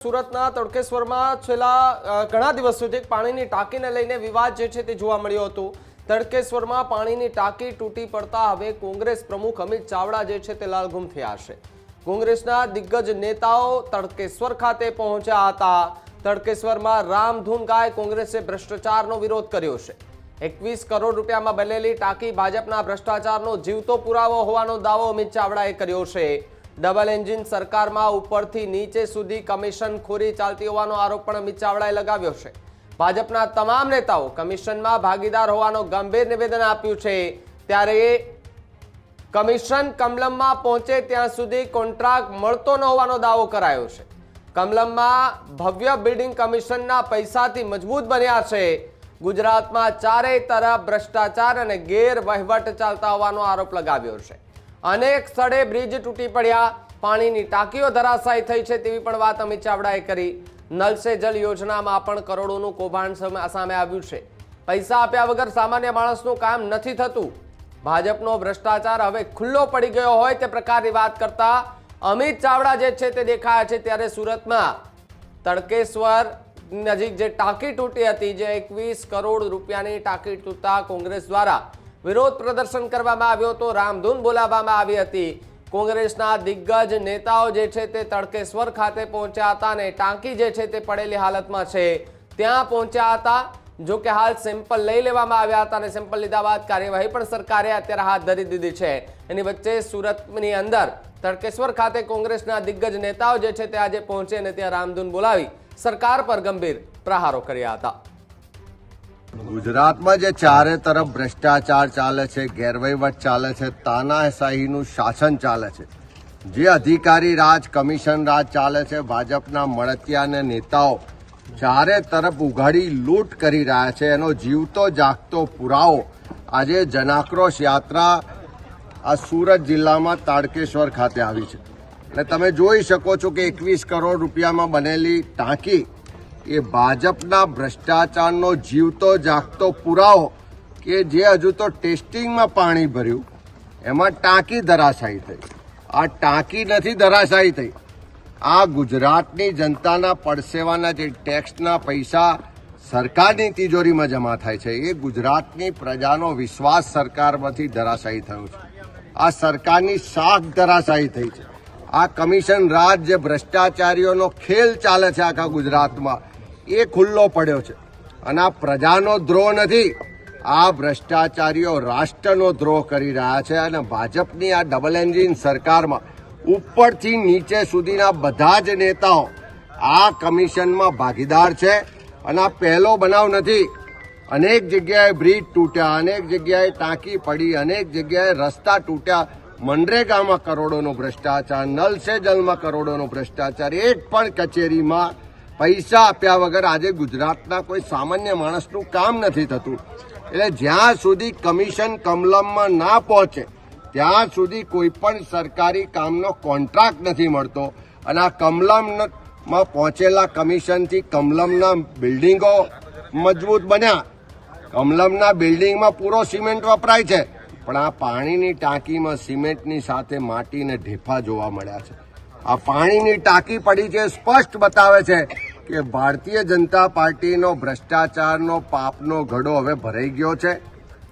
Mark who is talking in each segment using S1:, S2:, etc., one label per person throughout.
S1: સુરતના તડકેશ્વરમાં છેલ્લા ઘણા દિવસ સુધી પાણીની ટાંકીને લઈને વિવાદ જે છે તે જોવા મળ્યો હતો। તડકેશ્વરમાં પાણીની ટાંકી તૂટી પડતા હવે કોંગ્રેસ પ્રમુખ અમિત ચાવડા જે છે તે લાલઘુમ થયા છે। કોંગ્રેસના દિગ્ગજ નેતાઓ તડકેશ્વર ખાતે પહોંચ્યા હતા। તડકેશ્વરમાં રામધૂન ગાય કોંગ્રેસે ભ્રષ્ટાચારનો વિરોધ કર્યો છે। 21 કરોડ રૂપિયામાં બનેલી ટાંકી ભાજપના ભ્રષ્ટાચારનો જીવતો પુરાવો હોવાનો દાવો અમિત ચાવડાએ કર્યો છે। ડબલ એન્જિન સરકારમાં ઉપરથી નીચે સુધી કમિશનખોરી ચાલતી હોવાનો આરોપ પણ અમિત ચાવડાએ લગાવ્યો છે। ભાજપના તમામ નેતાઓ કમિશનમાં ભાગીદાર હોવાનો ગંભીર નિવેદન આપ્યું છે। ત્યારે કમિશન કમલમમાં પહોંચે ત્યાં સુધી કોન્ટ્રાક્ટ મળતો ન હોવાનો દાવો કરાયો છે। કમલમમાં ભવ્ય બિલ્ડિંગ કમિશનના પૈસાથી મજબૂત બન્યા છે। ગુજરાતમાં ચારેય તરફ ભ્રષ્ટાચાર અને ગેરવહીવટ ચાલતા હોવાનો આરોપ લગાવ્યો છે। અનેક સ્થળે બ્રિજ તૂટી પડ્યા, પાણીની ટાંકીઓ ધરાશાયી થઈ છે તેવી પણ વાત અમિત ચાવડાએ કરી। નલ સે જલ યોજનામાં પણ કરોડોનું કૌભાંડ સામે આવ્યું છે। પૈસા આપ્યા વગર સામાન્ય માણસનું કામ નથી થતું। ભાજપનો ભ્રષ્ટાચાર હવે ખુલ્લો પડી ગયો હોય તે પ્રકારની વાત કરતા અમિત ચાવડા જે છે તે દેખાયા છે। ત્યારે સુરતમાં તડકેશ્વર નજીક જે ટાંકી તૂટી હતી, જે 21 કરોડ રૂપિયાની ટાંકી તૂટતા કોંગ્રેસ દ્વારા વિરોધ પ્રદર્શન કરવામાં આવ્યો હતો, રામધૂન બોલાવવામાં આવી હતી। કોંગ્રેસના દિગ્ગજ નેતાઓ જે છે તે તડકેશ્વર ખાતે પહોંચ્યા હતા અને ટાંકી જે છે તે પડેલી હાલતમાં છે ત્યાં પહોંચ્યા હતા। જો કે હાલ સેમ્પલ લઈ લેવામાં આવ્યા હતા અને સેમ્પલ લીધા બાદ કાર્યવાહી પણ સરકારે અત્યારે હાથ ધરી દીધી છે। એની વચ્ચે સુરતની અંદર તડકેશ્વર ખાતે કોંગ્રેસના દિગ્ગજ નેતાઓ જે છે તે આજે પહોંચે અને ત્યાં રામધૂન બોલાવી સરકાર પર ગંભીર પ્રહારો કર્યા હતા।
S2: ગુજરાતમાં જે ચારે તરફ ભ્રષ્ટાચાર ચાલે છે, ગેરવહીવટ ચાલે છે, તાનાશાહીનું શાસન ચાલે છે, જે અધિકારી રાજ, કમિશન રાજ ચાલે છે, ભાજપના મળતિયા અને નેતાઓ ચારે તરફ ઉઘાડી લૂંટ કરી રહ્યા છે, એનો જીવતો જાગતો પુરાવો આજે જનાક્રોશ યાત્રા આ સુરત જિલ્લામાં તાડકેશ્વર ખાતે આવી છે। અને તમે જોઈ શકો છો કે 21 કરોડ રૂપિયામાં બનેલી ટાંકી એ ભાજપના ભ્રષ્ટાચારનો જીવતો જાગતો પુરાવો કે જે હજુ તો ટેસ્ટિંગમાં પાણી ભર્યું એમાં ટાંકી ધરાશાયી થઈ। આ ટાંકી નથી ધરાશાયી થઈ, આ ગુજરાતની જનતાના પડસેવાના જે ટેક્સના પૈસા સરકારની તિજોરીમાં જમા થાય છે, એ ગુજરાતની પ્રજાનો વિશ્વાસ સરકારમાંથી ધરાશાયી થયો છે। આ સરકારની શાખ ધરાશાયી થઈ છે। આ કમિશન રાજ જે ભ્રષ્ટાચારીઓનો ખેલ ચાલે છે આખા ગુજરાતમાં, એ ખુલ્લો પડ્યો છે। અને આ પ્રજાનો દ્રોહ નથી, આ ભ્રષ્ટાચારીઓ રાષ્ટ્રનો દ્રોહ કરી રહ્યા છે। અને ભાજપની આ ડબલ એન્જિન સરકારમાં ઉપરથી નીચે સુધીના બધા જ નેતાઓ આ કમિશનમાં ભાગીદાર છે। અને આ પહેલો બનાવ નથી, અનેક જગ્યાએ બ્રિજ તૂટ્યા, અનેક જગ્યાએ ટાંકી પડી, અનેક જગ્યાએ રસ્તા તૂટ્યા, મનરેગામાં કરોડોનો ભ્રષ્ટાચાર, નલ સે જલમાં કરોડોનો ભ્રષ્ટાચાર, એક પણ કચેરીમાં પૈસા આપ્યા વગર આજે ગુજરાતના કોઈ સામાન્ય માણસનું કામ નથી થતું। એટલે જ્યાં સુધી કમિશન કમલમમાં ના પહોંચે ત્યાં સુધી કોઈ પણ સરકારી કામનો કોન્ટ્રાક્ટ નથી મળતો। અને આ કમલમમાં પહોંચેલા કમિશનથી કમલમના બિલ્ડિંગો મજબૂત બન્યા, કમલમના બિલ્ડિંગમાં પૂરો સિમેન્ટ વપરાય છે, પણ આ પાણીની ટાંકીમાં સિમેન્ટની સાથે માટીને ઢેફા જોવા મળ્યા છે। આ પાણીની ટાંકી પડી છે, સ્પષ્ટ બતાવે છે કે ભારતીય જનતા પાર્ટીનો ભ્રષ્ટાચારનો પાપનો ઘડો હવે ભરાઈ ગયો છે।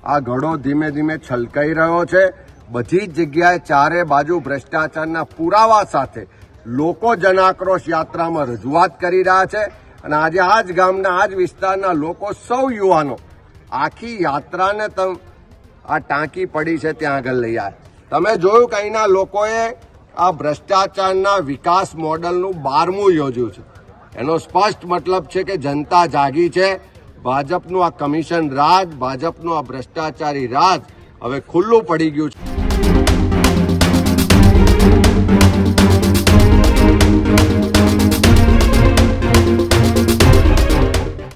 S2: આ ઘડો ધીમે ધીમે છલકાઈ રહ્યો છે। બધી જ જગ્યાએ ચારે બાજુ ભ્રષ્ટાચારના પુરાવા સાથે લોકો જનાક્રોશ યાત્રામાં રજૂઆત કરી રહ્યા છે। અને આજે આ જ ગામના, આ જ વિસ્તારના લોકો, સૌ યુવાનો આખી યાત્રાને આ ટાંકી પડી છે ત્યાં આગળ લઈ આવ્યા। તમે જોયું કે અહીંના લોકોએ આ ભ્રષ્ટાચારના વિકાસ મોડલનું 12મું યોજ્યું છે। એનો સ્પષ્ટ મતલબ છે કે જનતા જાગી છે। ભાજપનું આ કમિશન રાજ, ભાજપનું આ ભ્રષ્ટાચારી રાજ હવે ખુલ્લું પડી ગયું છે।